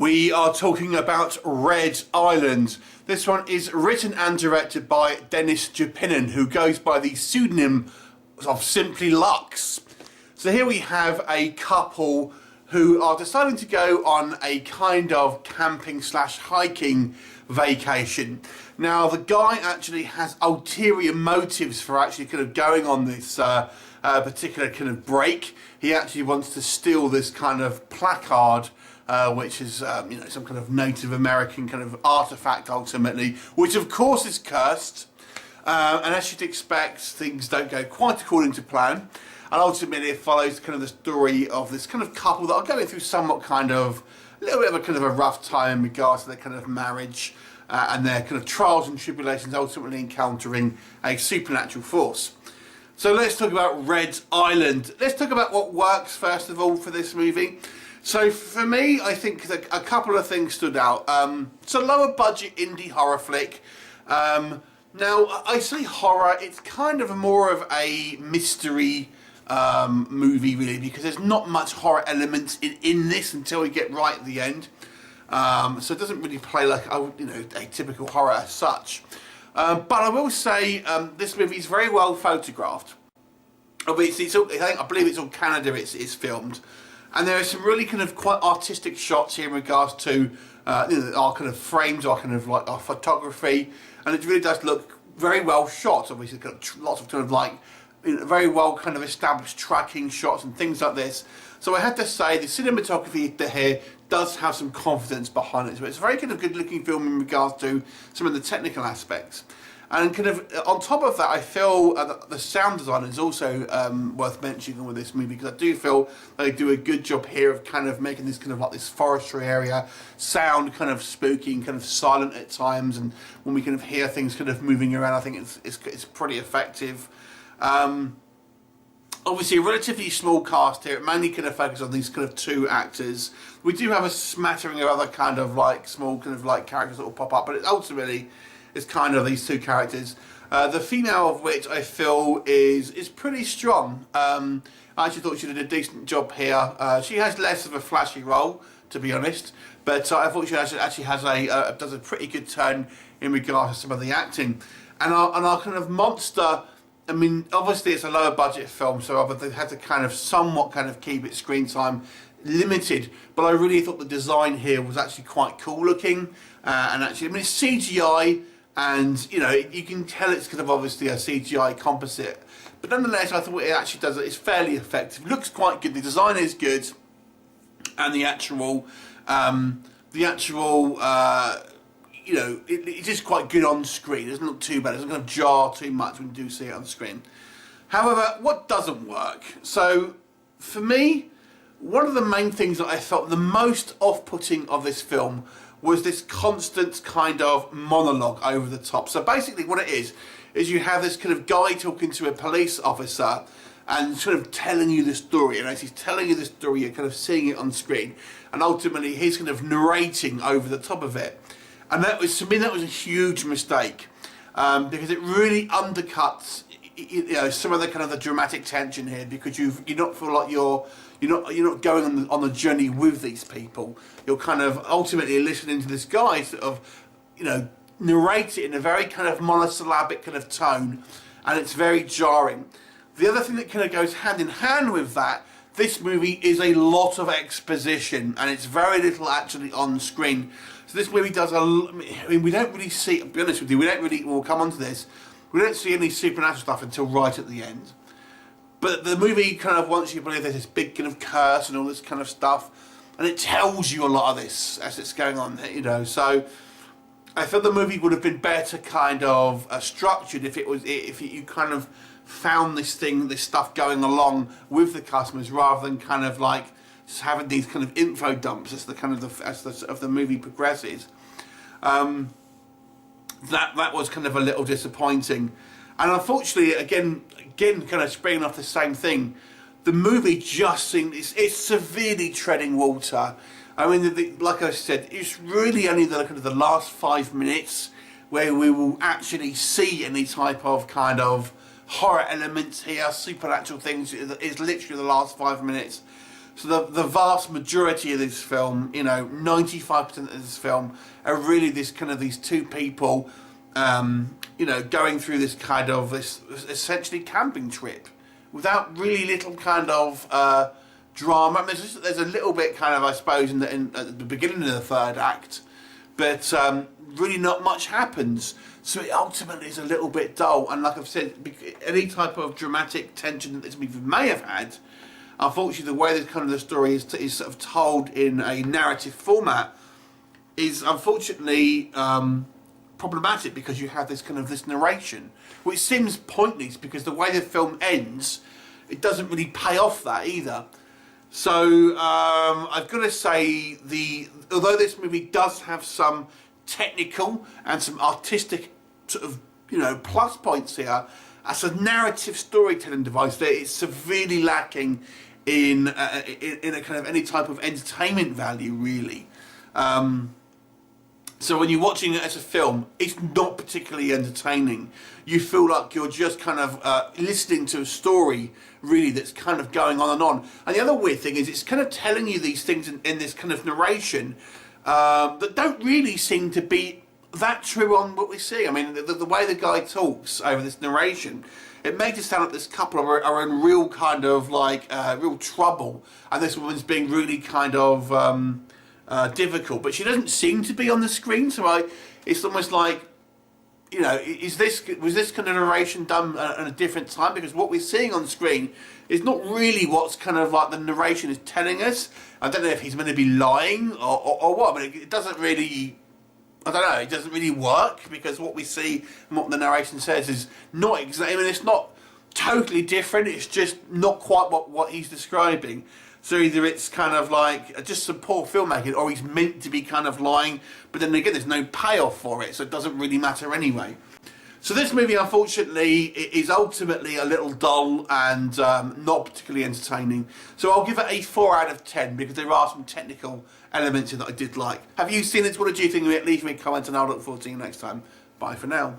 We are talking about Red Island. This one is written and directed by Dennis Jepinen, who goes by the pseudonym of Simply Lux. So here we have a couple who are deciding to go on a kind of camping slash hiking vacation. Now the guy actually has ulterior motives for actually kind of going on this particular kind of break. He actually wants to steal this kind of placard, which is you know, some kind of Native American kind of artifact ultimately, which of course is cursed. And as you'd expect, things don't go quite according to plan. And ultimately it follows kind of the story of this kind of couple that are going through somewhat kind of, a little bit of a kind of a rough time in regards to their kind of marriage and their kind of trials and tribulations, ultimately encountering a supernatural force. So let's talk about Red Island. Let's talk about what works first of all for this movie. So for me, I think that a couple of things stood out. It's a lower budget indie horror flick. Now I say horror, it's kind of more of a mystery movie really, because there's not much horror elements in this until we get right at the end. So it doesn't really play like you know, a typical horror as such. But I will say this movie is very well photographed. Obviously, I believe it's all Canada it's filmed. And there are some really kind of quite artistic shots here in regards to you know, our kind of frames, our kind of like our photography. And it really does look very well shot. Obviously, got lots of kind of like, you know, very well kind of established tracking shots and things like this. So I have to say the cinematography here does have some confidence behind it. So it's a very kind of good looking film in regards to some of the technical aspects. And kind of on top of that, I feel the sound design is also worth mentioning with this movie, because I do feel they do a good job here of kind of making this kind of like this forestry area sound kind of spooky and kind of silent at times, and when we kind of hear things kind of moving around, I think it's pretty effective. Obviously a relatively small cast here. It mainly kind of focuses on these kind of two actors. We do have a smattering of other kind of like small kind of like characters that will pop up, but ultimately it's kind of these two characters. The female of which I feel is pretty strong. I actually thought she did a decent job here. She has less of a flashy role, to be honest, but I thought she actually has does a pretty good turn in regards to some of the acting. And our kind of monster, I mean, obviously it's a lower budget film, so they've had to kind of somewhat kind of keep its screen time limited, but I really thought the design here was actually quite cool looking. And actually, I mean, it's CGI, and you know, you can tell it's kind of obviously a CGI composite, but nonetheless I thought it actually does, it's fairly effective. It looks quite good, the design is good, and the actual you know, it is quite good on screen. It's not too bad, it doesn't kind of jar too much when you do see it on screen. However, what doesn't work? So for me, one of the main things that I felt the most off-putting of this film was this constant kind of monologue over the top. So basically what it is you have this kind of guy talking to a police officer and sort of telling you the story, and as he's telling you the story, you're kind of seeing it on screen, and ultimately he's kind of narrating over the top of it. And that was, to me, that was a huge mistake, because it really undercuts, you know, some of the kind of the dramatic tension here, because you not feel like you're not going on the journey with these people. You're kind of ultimately listening to this guy sort of, you know, narrate it in a very kind of monosyllabic kind of tone, and it's very jarring. The other thing that kind of goes hand in hand with that, this movie is a lot of exposition, and it's very little actually on screen. So this movie does I mean, we don't really see, to be honest with you, we'll come on to this, we don't see any supernatural stuff until right at the end. But the movie kind of wants you to believe there's this big kind of curse and all this kind of stuff, and it tells you a lot of this as it's going on, you know. So I feel the movie would have been better kind of structured if you kind of found this stuff going along with the customers, rather than kind of like just having these kind of info dumps as the kind of as the movie progresses. That was kind of a little disappointing, and unfortunately, again, kind of springing off the same thing, the movie just seems it's severely treading water. I mean, like I said, it's really only the kind of the last 5 minutes where we will actually see any type of kind of horror elements here, supernatural things. It's literally the last 5 minutes. So the vast majority of this film, you know, 95% of this film are really these two people, you know, going through this kind of this essentially camping trip without really little kind of drama. I mean, there's a little bit kind of, I suppose, at the beginning of the third act, but really not much happens. So it ultimately is a little bit dull. And like I've said, any type of dramatic tension that this movie may have had, unfortunately, the way the story is sort of told in a narrative format is unfortunately problematic, because you have this narration, which seems pointless because the way the film ends, it doesn't really pay off that either. So I've got to say, although this movie does have some technical and some artistic sort of, you know, plus points here, as a narrative storytelling device, that it's severely lacking in a kind of any type of entertainment value, really. So when you're watching it as a film, it's not particularly entertaining. You feel like you're just kind of listening to a story, really, that's kind of going on and on. And the other weird thing is, it's kind of telling you these things in this kind of narration that don't really seem to be that true on what we see. I mean, the way the guy talks over this narration, it makes it sound like this couple are in real kind of like real trouble, and this woman's being really kind of difficult, but she doesn't seem to be on the screen. So it's almost like, you know, was this kind of narration done at a different time? Because what we're seeing on screen is not really what's kind of like the narration is telling us. I don't know if he's meant to be lying or what, but it doesn't really, I don't know, it doesn't really work, because what we see and what the narration says is not exactly, I mean, it's not totally different, it's just not quite what he's describing. So either it's kind of like just some poor filmmaking, or he's meant to be kind of lying, but then again, there's no payoff for it, so it doesn't really matter anyway. So this movie, unfortunately, is ultimately a little dull and not particularly entertaining. So I'll give it a 4 out of 10, because there are some technical elements that I did like. Have you seen it? What did you think of it? Leave me a comment and I'll look forward to seeing you next time. Bye for now.